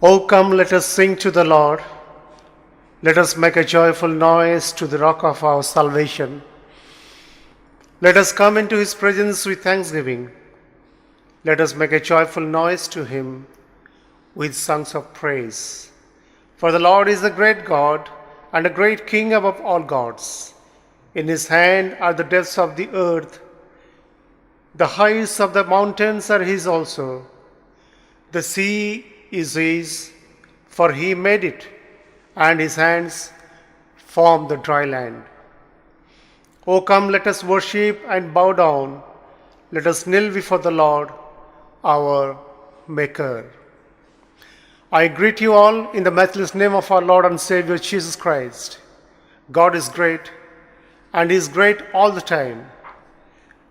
O come, let us sing to the Lord. Let us make a joyful noise to the rock of our salvation. Let us come into his presence with thanksgiving. Let us make a joyful noise to him with songs of praise. For the Lord is a great God and a great King above all gods. In his hand are the depths of the earth. The heights of the mountains are his also. The sea is his, for he made it, and his hands formed the dry land. O come, let us worship and bow down. Let us kneel before the Lord, our Maker. I greet you all in the matchless name of our Lord and Savior Jesus Christ. God is great, and is great all the time.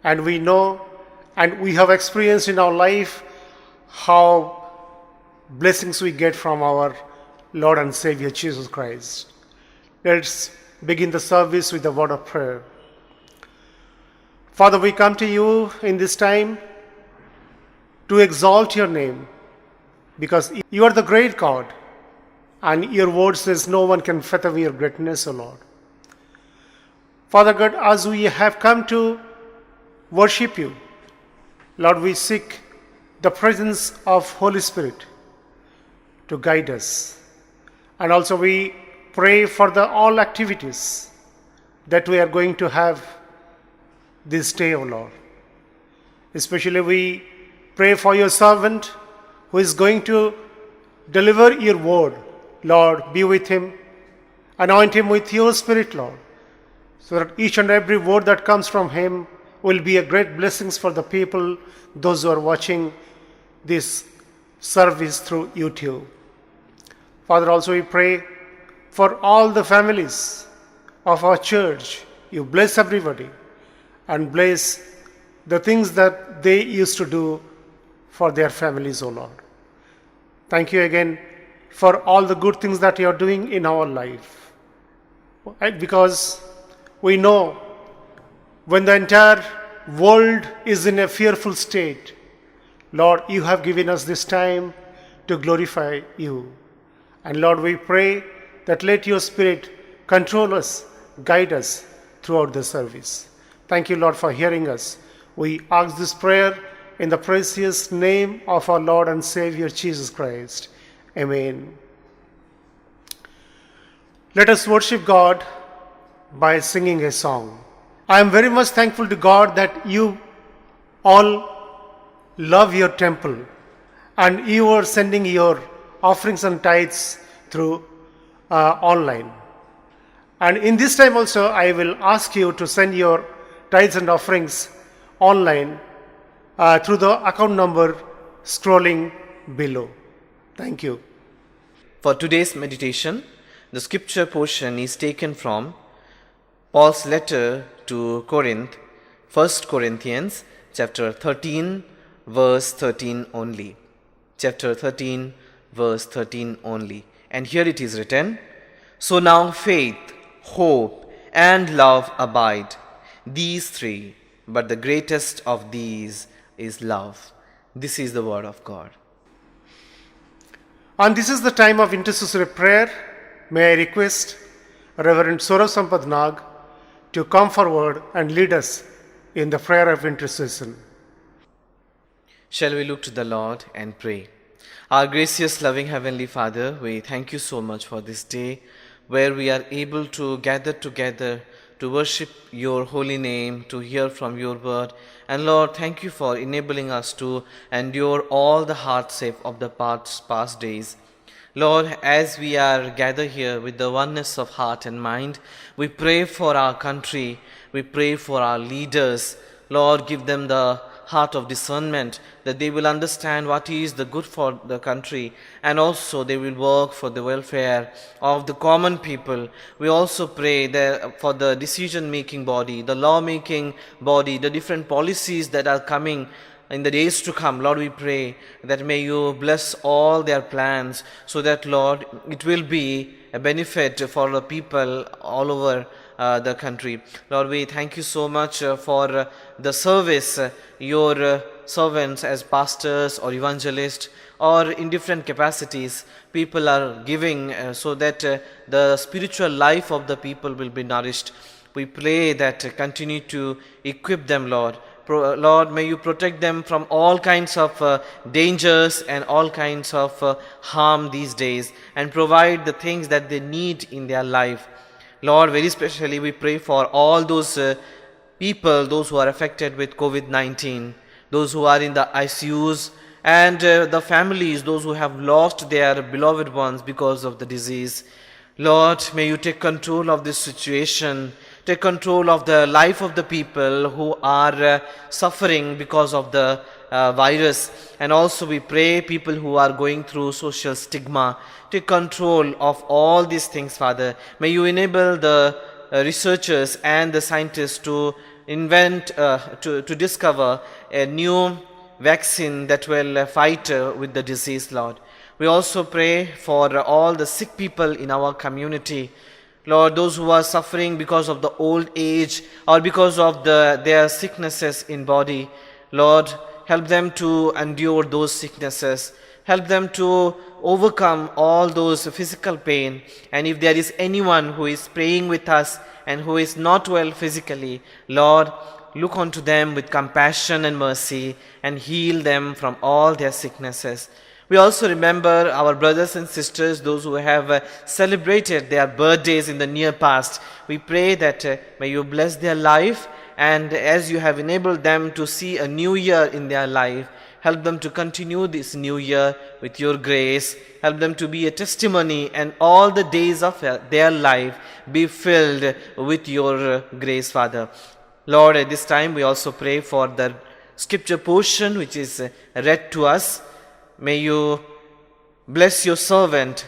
And we know and we have experienced in our life how blessings we get from our Lord and Savior Jesus Christ. Let's begin the service with a word of prayer. Father, we come to you in this time to exalt your name because you are the great God and your word says no one can fathom your greatness, O Lord. Father God, as we have come to worship you, Lord, we seek the presence of Holy Spirit to guide us. And also we pray for the all activities that we are going to have this day, O Lord. Especially we pray for your servant who is going to deliver your word. Lord, be with him. Anoint him with your spirit, Lord, so that each and every word that comes from him will be a great blessings for the people, those who are watching this service through YouTube. Father, also we pray for all the families of our church. You bless everybody and bless the things that they used to do for their families, O Lord. Thank you again for all the good things that you are doing in our life. Because we know when the entire world is in a fearful state, Lord, you have given us this time to glorify you. And Lord, we pray that let your Spirit control us, guide us throughout the service. Thank you, Lord, for hearing us. We ask this prayer in the precious name of our Lord and Savior Jesus Christ. Amen. Let us worship God by singing a song. I am very much thankful to God that you all love your temple and you are sending your offerings and tithes through online. And in this time also, I will ask you to send your tithes and offerings online through the account number scrolling below. Thank you. For today's meditation, the scripture portion is taken from Paul's letter to Corinth, 1 Corinthians chapter 13, verse 13 only. Chapter 13, verse 13 only. And here it is written, So now faith, hope, and love abide, these three, but the greatest of these is love. This is the word of God. And this is the time of intercessory prayer. May I request Reverend Saurav Sampath Nag to come forward and lead us in the prayer of intercession. Shall we look to the Lord and pray? Our gracious, loving Heavenly Father, we thank you so much for this day where we are able to gather together to worship your holy name, to hear from your word. And Lord, thank you for enabling us to endure all the hardship of the past days. Lord, as we are gathered here with the oneness of heart and mind, we pray for our country, we pray for our leaders. Lord, give them the heart of discernment, that they will understand what is the good for the country, and also they will work for the welfare of the common people. We also pray that for the decision-making body, the law-making body, the different policies that are coming in the days to come. Lord, we pray that may you bless all their plans so that, Lord, it will be a benefit for the people all over the country. Lord, we thank you so much for the service your servants as pastors or evangelists or in different capacities, people are giving so that the spiritual life of the people will be nourished. We pray that continue to equip them, Lord. Lord, may you protect them from all kinds of dangers and all kinds of harm these days, and provide the things that they need in their life. Lord, very specially we pray for all those people, those who are affected with COVID-19, those who are in the ICUs, and the families, those who have lost their beloved ones because of the disease. Lord, may you take control of this situation, take control of the life of the people who are suffering because of the virus. And also we pray people who are going through social stigma, take control of all these things, Father. May you enable the researchers and the scientists to invent, to discover a new vaccine that will fight with the disease, Lord. We also pray for all the sick people in our community. Lord, those who are suffering because of the old age or because of their sicknesses in body, Lord, help them to endure those sicknesses. Help them to overcome all those physical pain. And if there is anyone who is praying with us and who is not well physically, Lord, look unto them with compassion and mercy and heal them from all their sicknesses. We also remember our brothers and sisters, those who have celebrated their birthdays in the near past. We pray that may you bless their life, and as you have enabled them to see a new year in their life, help them to continue this new year with your grace. Help them to be a testimony, and all the days of their life be filled with your grace, Father. Lord, at this time we also pray for the scripture portion which is read to us. May you bless your servant,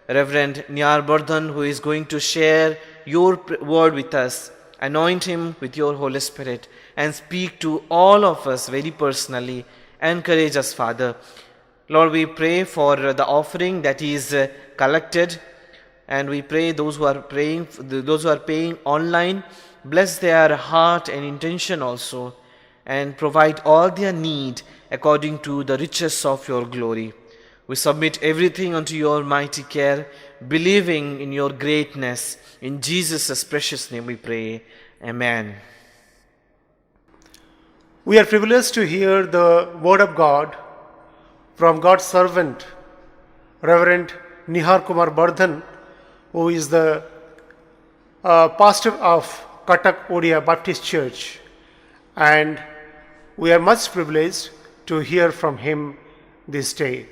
Reverend Niyar Bardhan, who is going to share your word with us. Anoint him with your Holy Spirit and speak to all of us very personally. Encourage us, Father. Lord, we pray for the offering that is collected, and we pray those who are praying, those who are paying online, bless their heart and intention also, and provide all their need according to the riches of your glory. We submit everything unto your mighty care, believing in your greatness. In Jesus' precious name we pray. Amen. We are privileged to hear the word of God from God's servant, Reverend Nihar Kumar Bardhan, who is the pastor of Katak Odia Baptist Church. And we are much privileged to hear from him this day.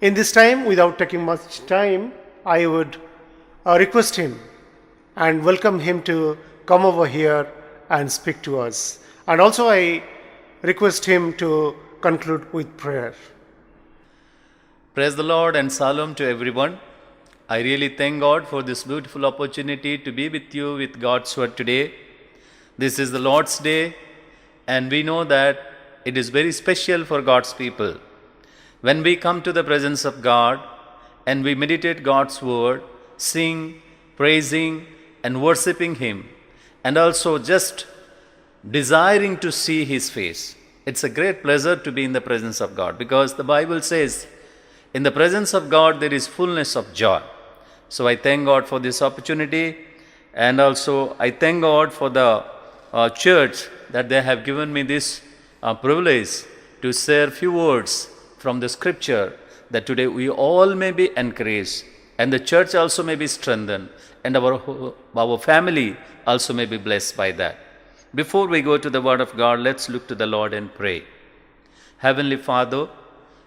In this time, without taking much time, I would request him and welcome him to come over here and speak to us. And also I request him to conclude with prayer. Praise the Lord and Shalom to everyone. I really thank God for this beautiful opportunity to be with you with God's word today. This is the Lord's Day, and we know that it is very special for God's people. When we come to the presence of God and we meditate God's word, sing, praising and worshipping Him, and also just desiring to see His face. It's a great pleasure to be in the presence of God, because the Bible says, in the presence of God there is fullness of joy. So I thank God for this opportunity, and also I thank God for the church that they have given me this privilege to share few words from the scripture, that today we all may be encouraged, and the church also may be strengthened, and our family also may be blessed by that. Before we go to the word of God, let's look to the Lord and pray. Heavenly Father,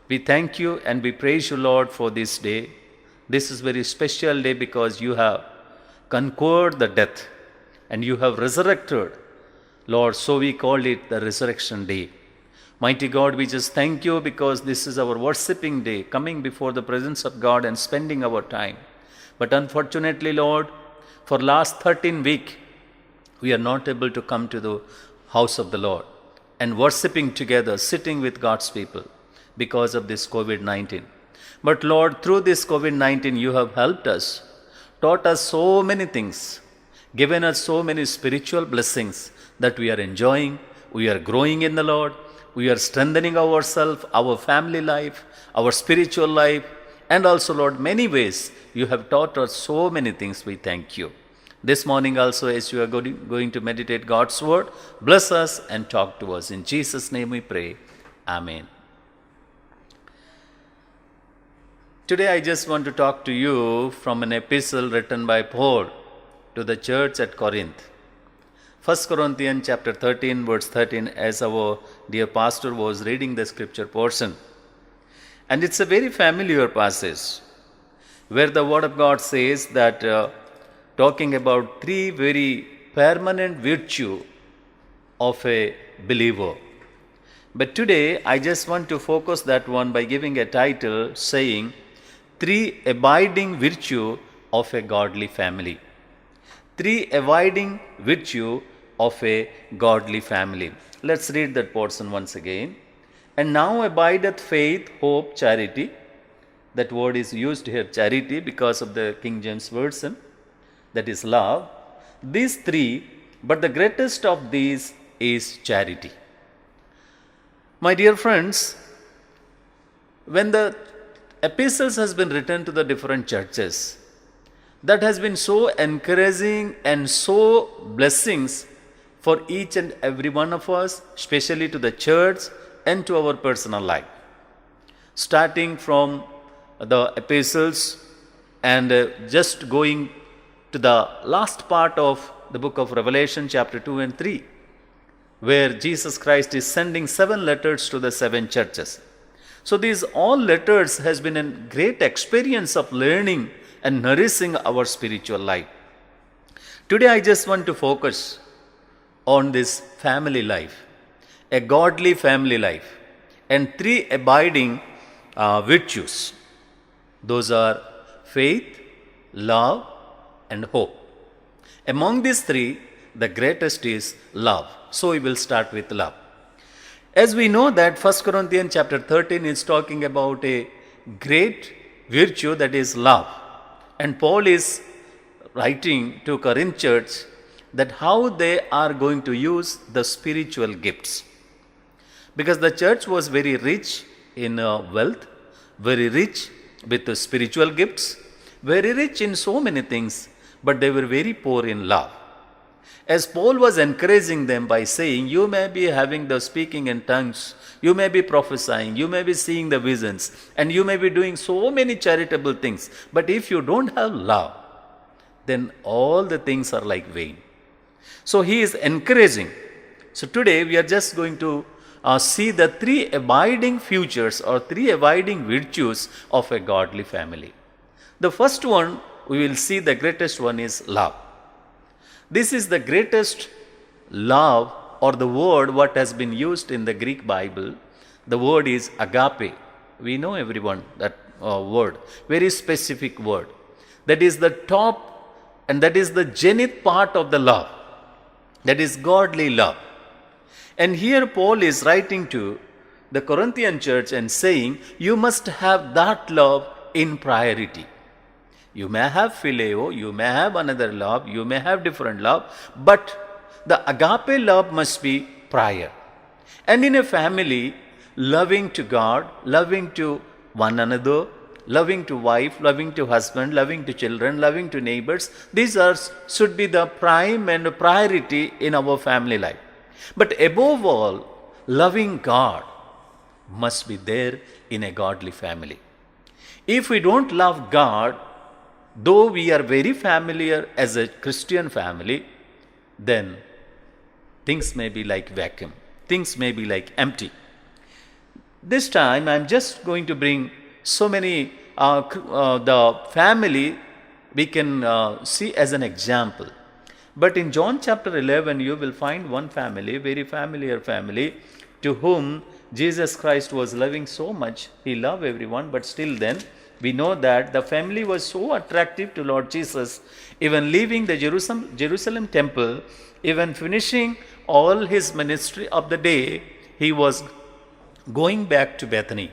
we thank you and we praise you, Lord, for this day. This is a very special day because you have conquered the death and you have resurrected, Lord, so we call it the resurrection day. Mighty God, we just thank you because this is our worshipping day, coming before the presence of God and spending our time. But unfortunately, Lord, for last 13 weeks, we are not able to come to the house of the Lord and worshipping together, sitting with God's people because of this COVID-19. But Lord, through this COVID-19, you have helped us, taught us so many things, given us so many spiritual blessings that we are enjoying, we are growing in the Lord. we are strengthening ourselves, our family life, our spiritual life, and also, Lord, many ways you have taught us so many things. We thank you. This morning also, as you are going to meditate God's word, bless us and talk to us. In Jesus' name we pray. Amen. Today I just want to talk to you from an epistle written by Paul to the church at Corinth. 1 Corinthians chapter 13 verse 13, as our dear pastor was reading the scripture portion. And it's a very familiar passage where the word of God says that talking about three very permanent virtue of a believer. But today I just want to focus that one by giving a title saying three abiding virtue of a godly family. Three abiding virtue of a godly family. Let's read that portion once again. And now abideth faith, hope, charity. That word is used here, charity, because of the King James Version. That is love. These three, but the greatest of these is charity. My dear friends, when the epistles has been written to the different churches, that has been so encouraging and so blessings for each and every one of us, especially to the church and to our personal life. Starting from the epistles and just going to the last part of the book of Revelation, chapter 2 and 3, where Jesus Christ is sending 7 letters to the 7 churches. So these all letters has been a great experience of learning and nourishing our spiritual life. Today I just want to focus on this family life, a godly family life, and 3 abiding virtues. Those are faith, love, and hope. Among these 3, the greatest is love. So we will start with love. As we know that 1 Corinthians chapter 13 is talking about a great virtue, that is love. And Paul is writing to Corinth church that how they are going to use the spiritual gifts. Because the church was very rich in wealth, very rich with the spiritual gifts, very rich in so many things, but they were very poor in love. As Paul was encouraging them by saying, you may be having the speaking in tongues, you may be prophesying, you may be seeing the visions, and you may be doing so many charitable things. But if you don't have love, then all the things are like vain. So he is encouraging. So today we are just going to see the 3 abiding futures or 3 abiding virtues of a godly family. The first one, we will see the greatest one is love. This is the greatest love, or the word what has been used in the Greek Bible. The word is agape. We know everyone that word, very specific word. That is the top and that is the zenith part of the love. That is godly love. And here Paul is writing to the Corinthian church and saying, you must have that love in priority. You may have phileo, you may have another love, you may have different love, but the agape love must be prior. And in a family, loving to God, loving to one another, loving to wife, loving to husband, loving to children, loving to neighbors, these should be the prime and priority in our family life. But above all, loving God must be there in a godly family. If we don't love God, though we are very familiar as a Christian family, then things may be like vacuum. Things may be like empty. This time I'm just going to bring so many, the family we can see as an example. But in John chapter 11, you will find one family, very familiar family, to whom Jesus Christ was loving so much. He loved everyone, but still then, we know that the family was so attractive to Lord Jesus, even leaving the Jerusalem temple, even finishing all his ministry of the day, he was going back to Bethany.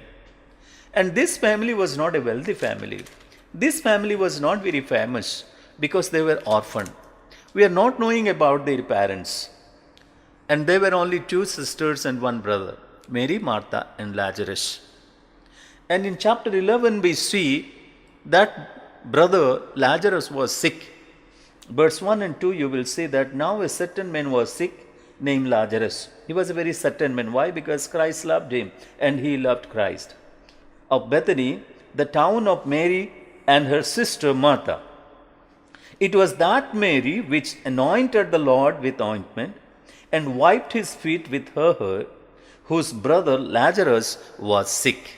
And this family was not a wealthy family. This family was not very famous because they were orphaned. We are not knowing about their parents. And they were only 2 sisters and 1 brother. Mary, Martha, and Lazarus. And in chapter 11, we see that brother Lazarus was sick. Verse 1 and 2, you will see that now a certain man was sick named Lazarus. He was a very certain man. Why? Because Christ loved him and he loved Christ. Of Bethany, the town of Mary and her sister Martha. It was that Mary which anointed the Lord with ointment and wiped his feet with her hair, whose brother Lazarus was sick.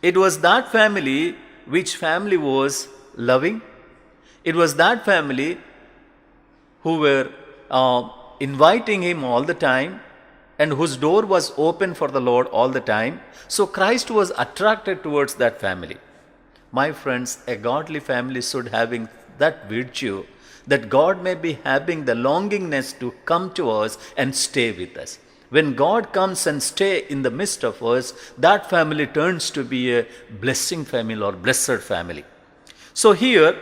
It was that family which family was loving. It was that family who were inviting him all the time and whose door was open for the Lord all the time. So Christ was attracted towards that family. My friends, a godly family should having that virtue that God may be having the longingness to come to us and stay with us. When God comes and stay in the midst of us, that family turns to be a blessing family or blessed family. So here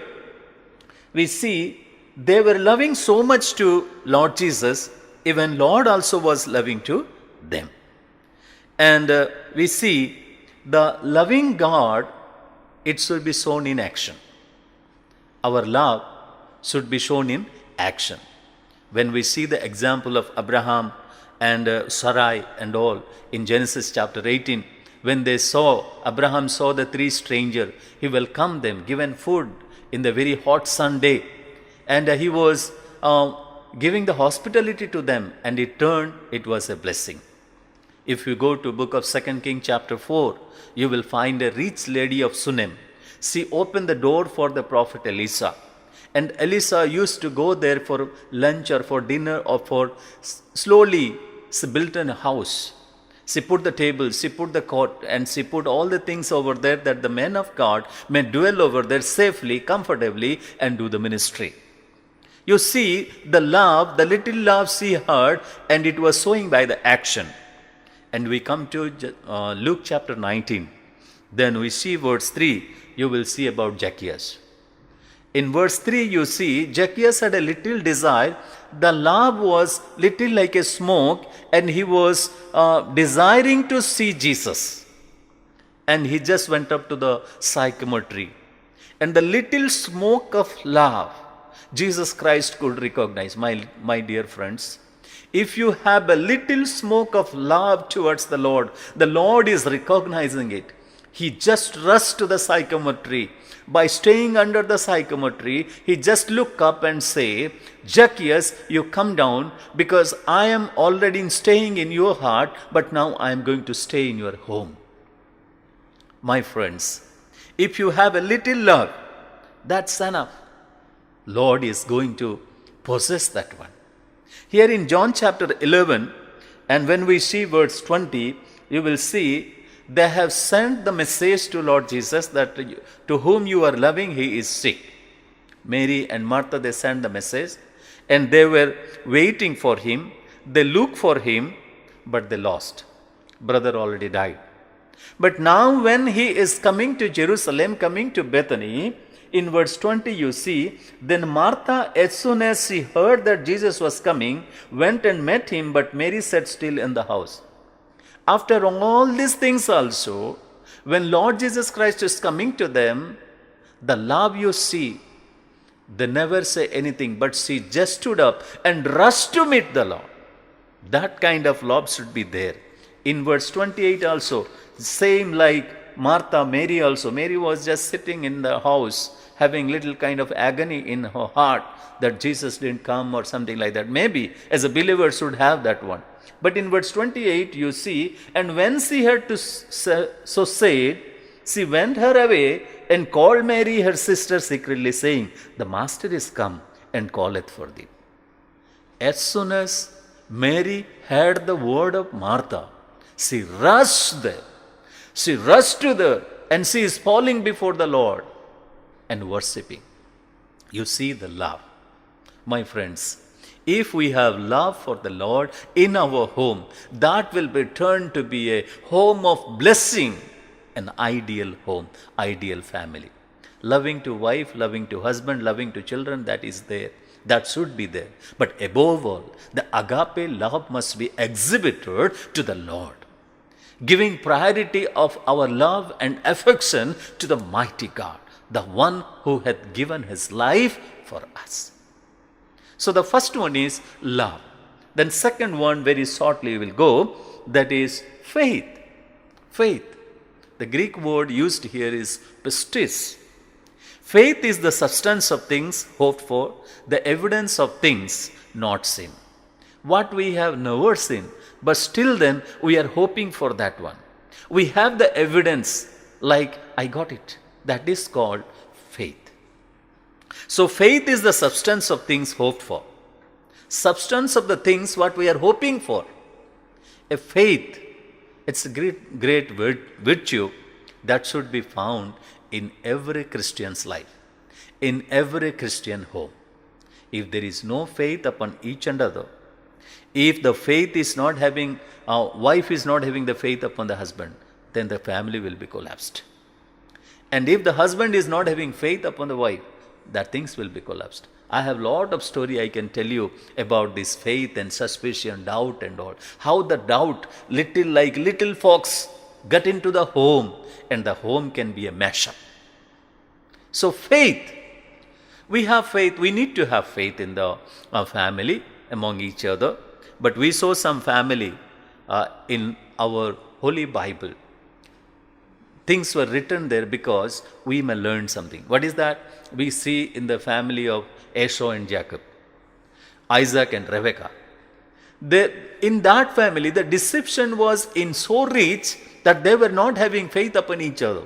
we see they were loving so much to Lord Jesus, even Lord also was loving to them. And we see the loving God, it should be shown in action. Our love should be shown in action. When we see the example of Abraham and Sarai and all in Genesis chapter 18, when Abraham saw the three strangers, he welcomed them, given food in the very hot sun day, and he was giving the hospitality to them, and it was a blessing. If you go to book of 2 Kings chapter 4, you will find a rich lady of Sunem. She opened the door for the prophet Elisha. And Elisha used to go there for lunch or for dinner or for slowly she built a house. She put the table, she put the cot, and she put all the things over there that the men of God may dwell over there safely, comfortably, and do the ministry. You see the love, the little love she had, and it was showing by the action. And we come to Luke chapter 19. Then we see verse 3, you will see about Zacchaeus. In verse 3, you see Zacchaeus had a little desire. The love was little like a smoke, and he was desiring to see Jesus. And he just went up to the sycamore tree. And the little smoke of love, Jesus Christ could recognize. My dear friends, if you have a little smoke of love towards the Lord is recognizing it. He just rushed to the sycamore tree. By staying under the sycamore tree, he just look up and say, Zacchaeus, you come down, because I am already staying in your heart, but now I am going to stay in your home. My friends, if you have a little love, that's enough. Lord is going to possess that one. Here in John chapter 11, and when we see verse 20, you will see they have sent the message to Lord Jesus that to whom you are loving, he is sick. Mary and Martha, they sent the message, and they were waiting for him. They looked for him, but they lost. Brother already died. But now when he is coming to Jerusalem, coming to Bethany, in verse 20 you see, then Martha, as soon as she heard that Jesus was coming, went and met him, but Mary sat still in the house. After all these things also, when Lord Jesus Christ is coming to them, the love you see, they never say anything, but she just stood up and rushed to meet the Lord. That kind of love should be there. In verse 28 also, same like Martha, Mary also. Mary was just sitting in the house, having little kind of agony in her heart that Jesus didn't come or something like that. Maybe as a believer should have that one. But in verse 28 you see, and when she had to so said, she went her away and called Mary her sister secretly, saying, the Master is come and calleth for thee. As soon as Mary heard the word of Martha, she rushed there. She rushed to there, and she is falling before the Lord and worshipping. You see the love. My friends, if we have love for the Lord in our home, that will be turned to be a home of blessing, an ideal home, ideal family. Loving to wife, loving to husband, loving to children, that is there. That should be there. But above all, the agape love must be exhibited to the Lord. giving priority of our love and affection to the mighty God, the one who hath given his life for us. So the first one is love. Then second one, very shortly we will go, that is faith. Faith. The Greek word used here is pistis. Faith is the substance of things hoped for, the evidence of things not seen. What we have never seen, but still then we are hoping for that one. We have the evidence, like I got it. That is called faith. So faith is the substance of things hoped for. Substance of the things what we are hoping for. A faith, it's a great virtue that should be found in every Christian's life, in every Christian home. If there is no faith upon each another, if the faith is not having, wife is not having the faith upon the husband, then the family will be collapsed. And if the husband is not having faith upon the wife, that things will be collapsed. I have lot of story I can tell you about this faith and suspicion, doubt and all. How the doubt, little fox, got into the home, and the home can be a mashup. So faith, we have faith. We need to have faith in the family among each other. But we saw some family in our Holy Bible. Things were written there because we may learn something. What is that? We see in the family of Esau and Jacob, Isaac and Rebekah. In that family, the deception was in so rich that they were not having faith upon each other.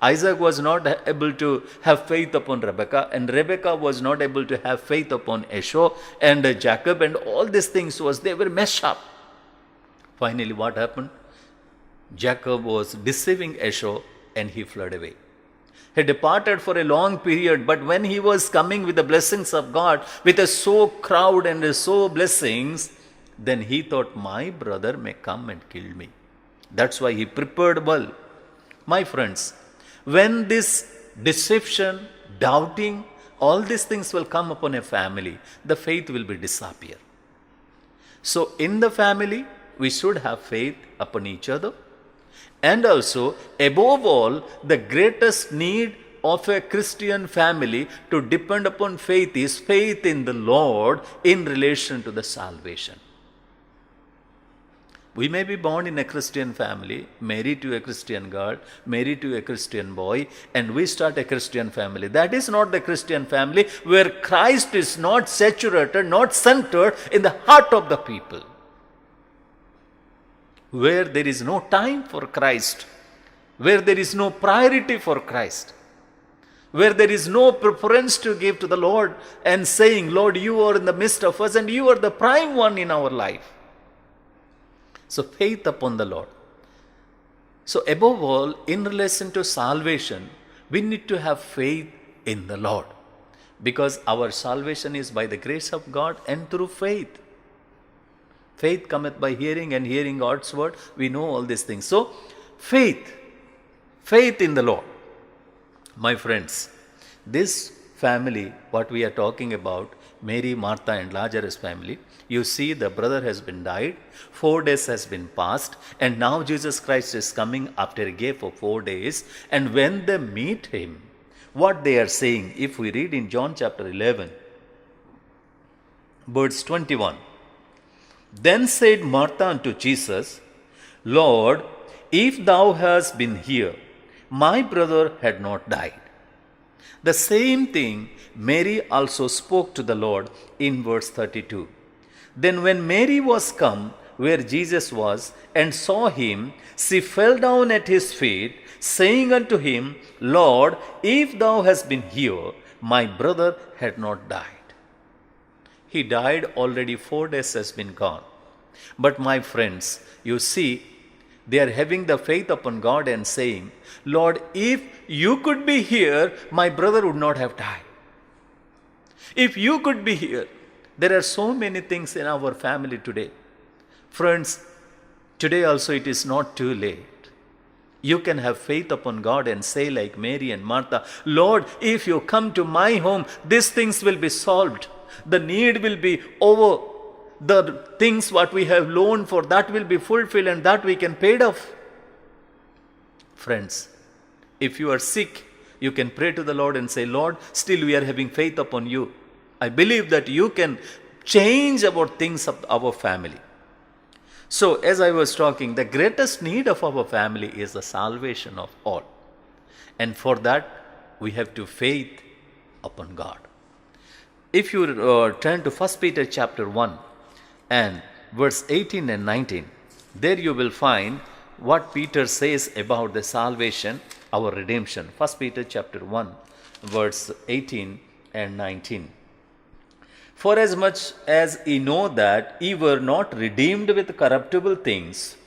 Isaac was not able to have faith upon Rebekah, and Rebekah was not able to have faith upon Esau and Jacob, and all these things they were messed up. Finally, what happened? Jacob was deceiving Esau and he fled away. He departed for a long period, but when he was coming with the blessings of God, with a so crowd and so blessings, then he thought, my brother may come and kill me. That's why he prepared well. My friends, when this deception, doubting, all these things will come upon a family, the faith will be disappear. So in the family, we should have faith upon each other. And also, above all, the greatest need of a Christian family to depend upon faith is faith in the Lord in relation to the salvation. We may be born in a Christian family, married to a Christian girl, married to a Christian boy, and we start a Christian family. That is not the Christian family where Christ is not saturated, not centered in the heart of the people. Where there is no time for Christ, where there is no priority for Christ, where there is no preference to give to the Lord and saying, Lord, you are in the midst of us and you are the prime one in our life. So faith upon the Lord. So above all, in relation to salvation, we need to have faith in the Lord, because our salvation is by the grace of God and through faith. Faith cometh by hearing, and hearing God's word. We know all these things. So, faith in the Lord. My friends, this family, what we are talking about, Mary, Martha and Lazarus family, you see the brother has been died, 4 days has been passed, and now Jesus Christ is coming after a gap of 4 days, and when they meet him, what they are saying, if we read in John chapter 11, verse 21, then said Martha unto Jesus, Lord, if thou hadst been here, my brother had not died. The same thing Mary also spoke to the Lord in verse 32. Then when Mary was come where Jesus was, and saw him, she fell down at his feet, saying unto him, Lord, if thou hadst been here, my brother had not died. He died already, 4 days has been gone. But my friends, you see, they are having the faith upon God and saying, Lord, if you could be here, my brother would not have died. If you could be here. There are so many things in our family today. Friends, today also it is not too late. You can have faith upon God and say like Mary and Martha, Lord, if you come to my home, these things will be solved. The need will be over. the things what we have loaned for, that will be fulfilled and that we can pay it off. Friends, if you are sick, you can pray to the Lord and say, Lord, still we are having faith upon you. I believe that you can change about things of our family. So, as I was talking, the greatest need of our family is the salvation of all. And for that, we have to faith upon God. If you turn to 1 Peter chapter 1 and verse 18 and 19, there you will find what Peter says about the salvation, our redemption. 1 Peter chapter 1, verse 18 and 19. For as much as ye know that ye were not redeemed with corruptible things,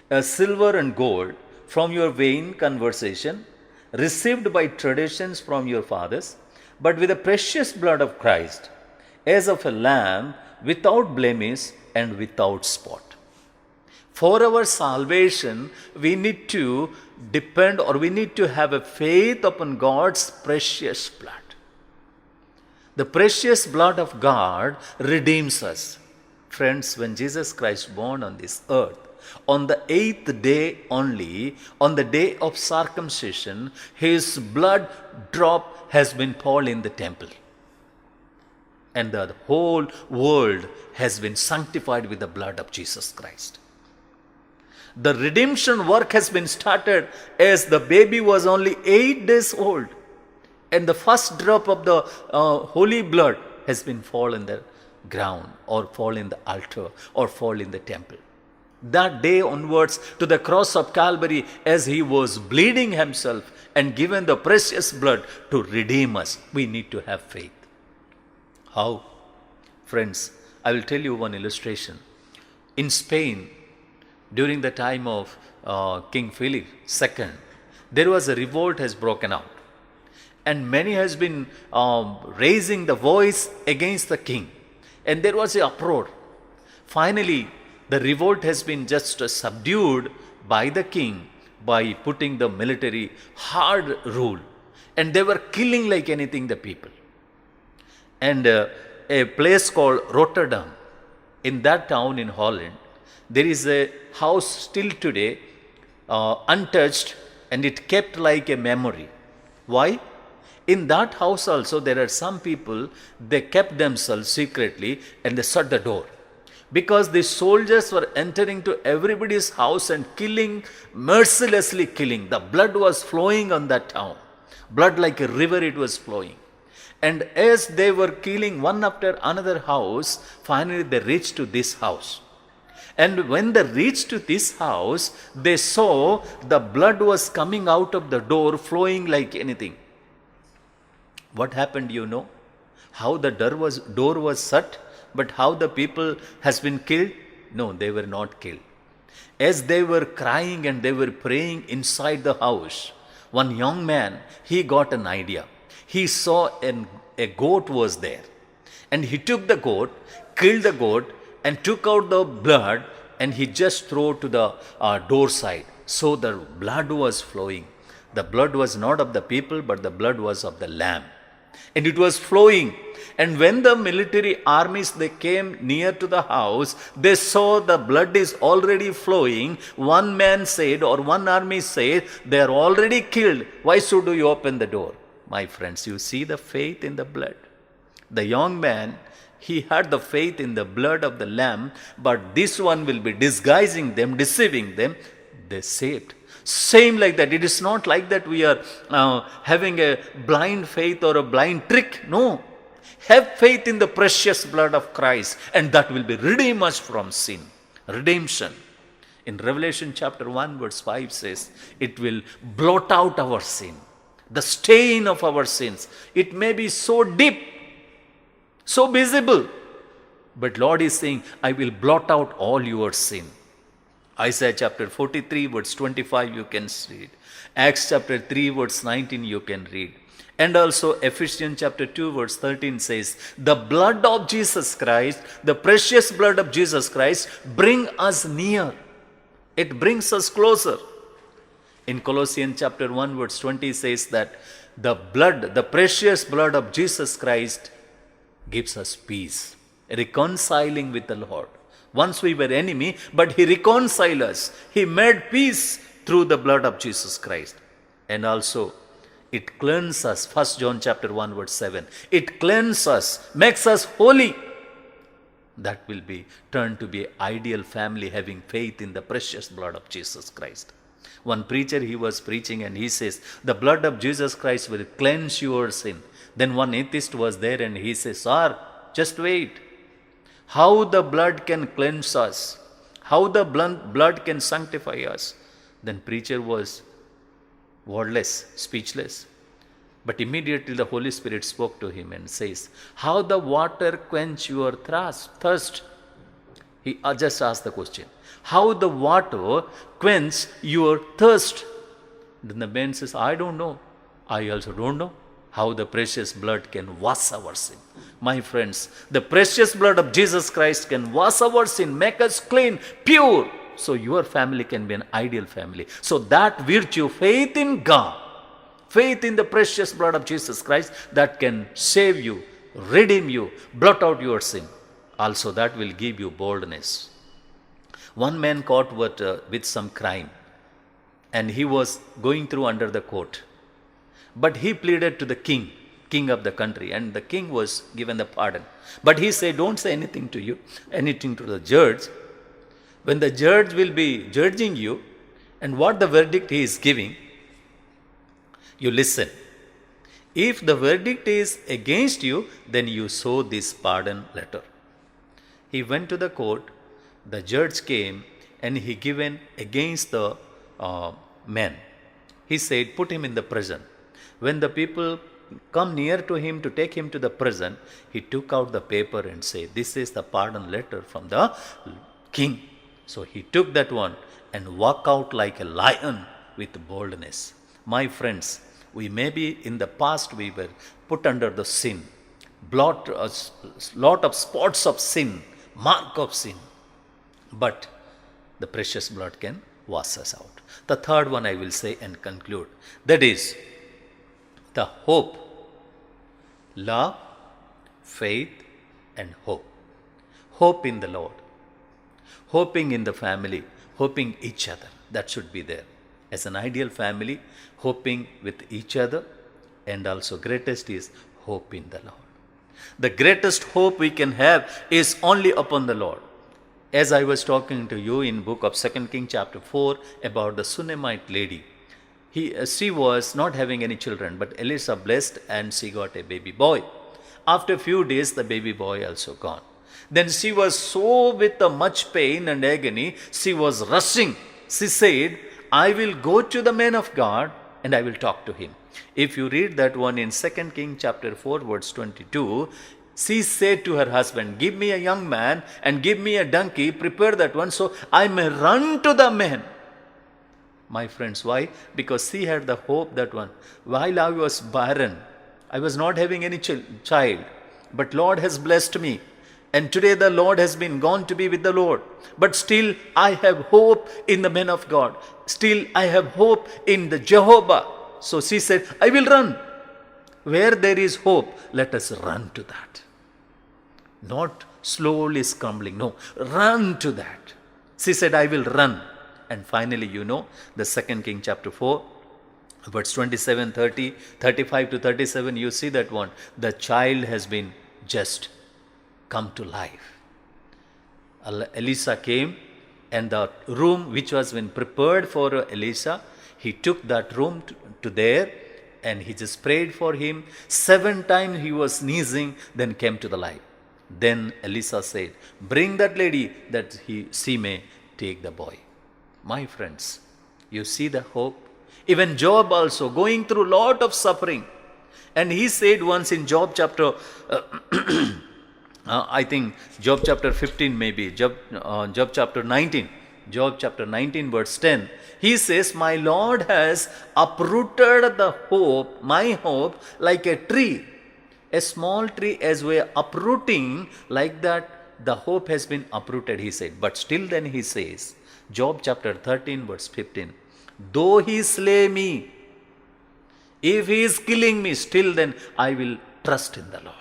as silver and gold, from your vain conversation, received by traditions from your fathers, but with the precious blood of Christ, as of a lamb without blemish and without spot. For our salvation, we need to depend, or we need to have a faith upon God's precious blood. The precious blood of God redeems us. Friends, when Jesus Christ born on this earth, on the 8th day only, on the day of circumcision, his blood drop has been poured in the temple. And the whole world has been sanctified with the blood of Jesus Christ. The redemption work has been started as the baby was only 8 days old. And the first drop of the holy blood has been fall in the ground, or fall in the altar, or fall in the temple. That day onwards to the cross of Calvary, as he was bleeding himself and given the precious blood to redeem us, we need to have faith. How? Friends, I will tell you one illustration. In Spain, during the time of King Philip II, there was a revolt has broken out. And many has been raising the voice against the king. And there was an uproar. Finally, the revolt has been just subdued by the king by putting the military hard rule. And they were killing like anything the people. And a place called Rotterdam, in that town in Holland, there is a house still today untouched, and it kept like a memory. Why? In that house also there are some people, they kept themselves secretly and they shut the door. Because the soldiers were entering to everybody's house and killing, mercilessly killing. The blood was flowing on that town. Blood like a river it was flowing. And as they were killing one after another house, finally they reached to this house. And when they reached to this house, they saw the blood was coming out of the door, flowing like anything. What happened, you know? How the door was shut, but how the people has been killed? No, they were not killed. As they were crying and they were praying inside the house, one young man, he got an idea. He saw a goat was there. And he took the goat, killed the goat, and took out the blood, and he just threw to the door side. So the blood was flowing. The blood was not of the people, but the blood was of the lamb. And it was flowing. And when the military armies, they came near to the house, they saw the blood is already flowing. One man said, or one army said, they are already killed. Why should you open the door? My friends, you see the faith in the blood. The young man, he had the faith in the blood of the lamb, but this one will be disguising them, deceiving them. They saved. Same like that. It is not like that we are having a blind faith or a blind trick. No. Have faith in the precious blood of Christ, and that will be redeem us from sin. Redemption. In Revelation chapter 1 verse 5 says, it will blot out our sin. The stain of our sins. It may be so deep, so visible. But Lord is saying, I will blot out all your sin. Isaiah chapter 43 verse 25 you can read. Acts chapter 3 verse 19 you can read. And also Ephesians chapter 2 verse 13 says, the blood of Jesus Christ, the precious blood of Jesus Christ, bring us near. It brings us closer. In Colossians chapter 1 verse 20 says that the blood, the precious blood of Jesus Christ gives us peace. reconciling with the Lord. Once we were enemy, but He reconciled us. He made peace through the blood of Jesus Christ. And also, it cleanses us. 1 John chapter 1 verse 7. It cleanses us, makes us holy. That will be turned to be ideal family having faith in the precious blood of Jesus Christ. One preacher, he was preaching and he says, the blood of Jesus Christ will cleanse your sin. Then one atheist was there and he says, sir, just wait. How the blood can cleanse us? How the blood can sanctify us? Then preacher was wordless, speechless. But immediately the Holy Spirit spoke to him and says, how the water quench your thirst? He just asked the question. How the water quench your thirst? Then the man says, I don't know. I also don't know how the precious blood can wash our sin. My friends, the precious blood of Jesus Christ can wash our sin, make us clean, pure. So your family can be an ideal family. So that virtue, faith in God, faith in the precious blood of Jesus Christ, that can save you, redeem you, blot out your sin. Also that will give you boldness. One man caught with some crime and he was going through under the court. But he pleaded to the king of the country, and the king was given the pardon. But he said, don't say anything to the judge. When the judge will be judging you and what the verdict he is giving, you listen. If the verdict is against you, then you show this pardon letter. He went to the court, the judge came and he given against the man. He said, put him in the prison. When the people come near to him to take him to the prison, he took out the paper and said, this is the pardon letter from the king. So he took that one and walked out like a lion with boldness. My friends, we may be in the past we were put under the sin, lot of spots of sin, mark of sin. But the precious blood can wash us out. The third one I will say and conclude. That is the hope, love, faith and hope. Hope in the Lord. Hoping in the family, hoping each other. That should be there. As an ideal family, hoping with each other, and also greatest is hope in the Lord. The greatest hope we can have is only upon the Lord. As I was talking to you in book of 2 Kings chapter 4 about the Shunammite lady, she was not having any children, but Elisha blessed and she got a baby boy. After a few days, the baby boy also gone. Then she was so with much pain and agony, she was rushing. She said, I will go to the man of God and I will talk to him. If you read that one in 2 Kings chapter 4 verse 22, she said to her husband, give me a young man and give me a donkey, prepare that one so I may run to the man. My friends, why? Because she had the hope that one. While I was barren, I was not having any child, but Lord has blessed me. And today the Lord has been gone to be with the Lord. But still I have hope in the man of God. Still I have hope in the Jehovah. So she said, I will run. Where there is hope, let us run to that. Not slowly scrambling. No, run to that. She said, I will run. And finally, the 2 King chapter 4, verse 27, 30, 35 to 37, you see that one. The child has been just come to life. Elisha came and the room which was been prepared for Elisha, he took that room to there and he just prayed for him. 7 times he was sneezing, then came to the life. Then Elisha said, bring that lady that she may take the boy. My friends, you see the hope. Even Job also going through lot of suffering. And he said once in Job chapter, I think Job chapter 15 maybe, Job chapter 19. Job chapter 19 verse 10. He says, my Lord has uprooted the hope, my hope, like a tree. A small tree as we are uprooting, like that the hope has been uprooted, he said. But still then he says, Job chapter 13 verse 15, though he slay me, if he is killing me, still then I will trust in the Lord.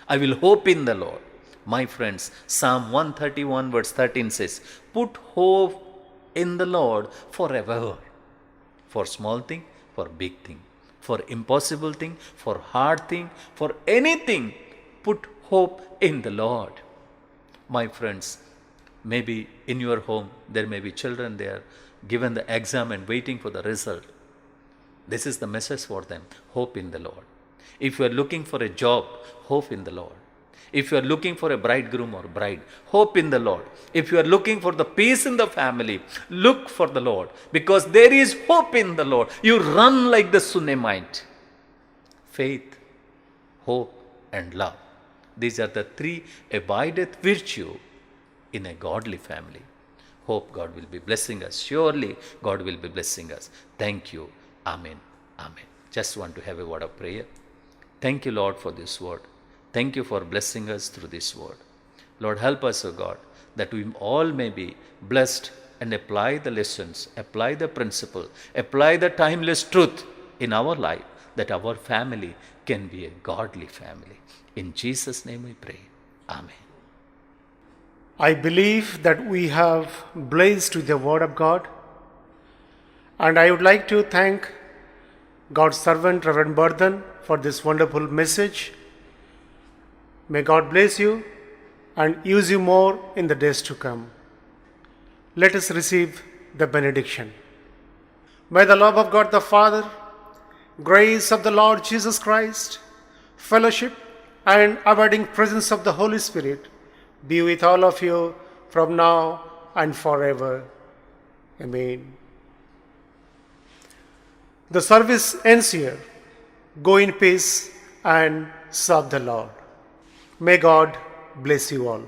I will hope in the Lord. My friends, Psalm 131 verse 13 says, put hope in the Lord forever. For small thing, for big thing, for impossible thing, for hard thing, for anything, put hope in the Lord. My friends, maybe in your home there may be children there given the exam and waiting for the result. This is the message for them. Hope in the Lord. If you are looking for a job, hope in the Lord. If you are looking for a bridegroom or bride, hope in the Lord. If you are looking for the peace in the family, look for the Lord. Because there is hope in the Lord. You run like the Shunammite. Faith, hope, and love. These are the three abideth virtue in a godly family. Hope God will be blessing us. Surely God will be blessing us. Thank you. Amen. Amen. Just want to have a word of prayer. Thank you, Lord, for this word. Thank you for blessing us through this word. Lord, help us, O God, that we all may be blessed and apply the lessons, apply the principle, apply the timeless truth in our life, that our family can be a godly family. In Jesus' name we pray. Amen. I believe that we have blazed with the Word of God, and I would like to thank God's servant, Reverend Burden, for this wonderful message. May God bless you and use you more in the days to come. Let us receive the benediction. May the love of God the Father, grace of the Lord Jesus Christ, fellowship and abiding presence of the Holy Spirit be with all of you from now and forever. Amen. The service ends here. Go in peace and serve the Lord. May God bless you all.